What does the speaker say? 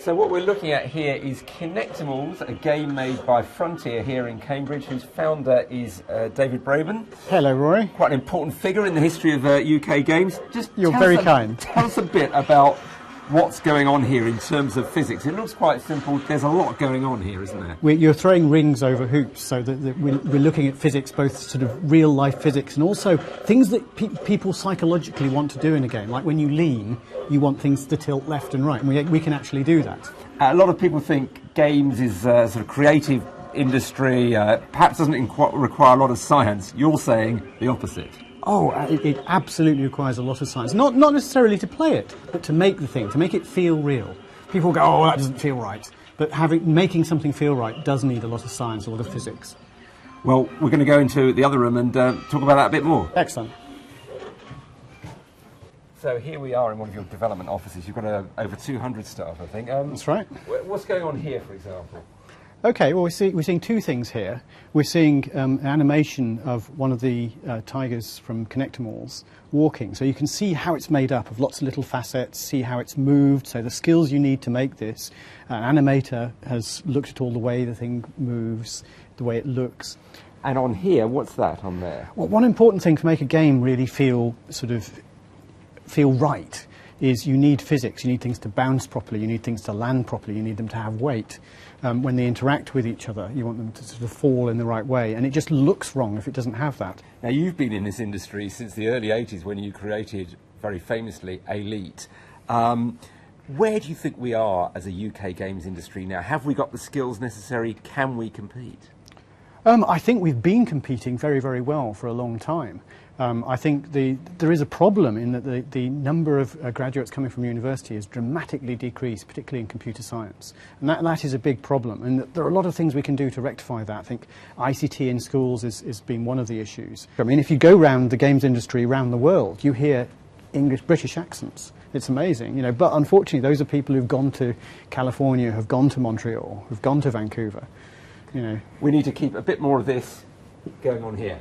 So what we're looking at here is Connectimals, a game made by Frontier here in Cambridge, whose founder is David Braben. Hello, Rory. Quite an important figure in the history of UK games. You're very kind. Tell us a bit about what's going on here in terms of physics. It looks quite simple. There's a lot going on here, isn't there? You're throwing rings over hoops, so that we're looking at physics, both sort of real-life physics and also things that people psychologically want to do in a game. Like when you lean, you want things to tilt left and right, and we can actually do that. A lot of people think games is a sort of creative industry, perhaps doesn't require a lot of science. You're saying the opposite. Oh, it absolutely requires a lot of science. Not necessarily to play it, but to make the thing, to make it feel real. People go, oh, that doesn't feel right. But making something feel right does need a lot of science, a lot of physics. Well, we're going to go into the other room and talk about that a bit more. Excellent. So here we are in one of your development offices. You've got over 200 staff, I think. That's right. What's going on here, for example? Okay, well, we're seeing two things here. We're seeing an animation of one of the tigers from Connectimals walking. So you can see how it's made up of lots of little facets, see how it's moved. So the skills you need to make this. An animator has looked at all the way the thing moves, the way it looks. And on here, what's that on there? Well, one important thing to make a game really feel right is you need physics. You need things to bounce properly, you need things to land properly, you need them to have weight. When they interact with each other, you want them to sort of fall in the right way, and it just looks wrong if it doesn't have that. Now, you've been in this industry since the early 80s when you created, very famously, Elite. Where do you think we are as a UK games industry now? Have we got the skills necessary? Can we compete? I think we've been competing very, very well for a long time. I think there is a problem in that the number of graduates coming from university has dramatically decreased, particularly in computer science. And that is a big problem. And there are a lot of things we can do to rectify that. I think ICT in schools has been one of the issues. I mean, if you go around the games industry around the world, you hear English, British accents. It's amazing, you know. But unfortunately, those are people who've gone to California, who've gone to Montreal, who've gone to Vancouver, you know. We need to keep a bit more of this going on here.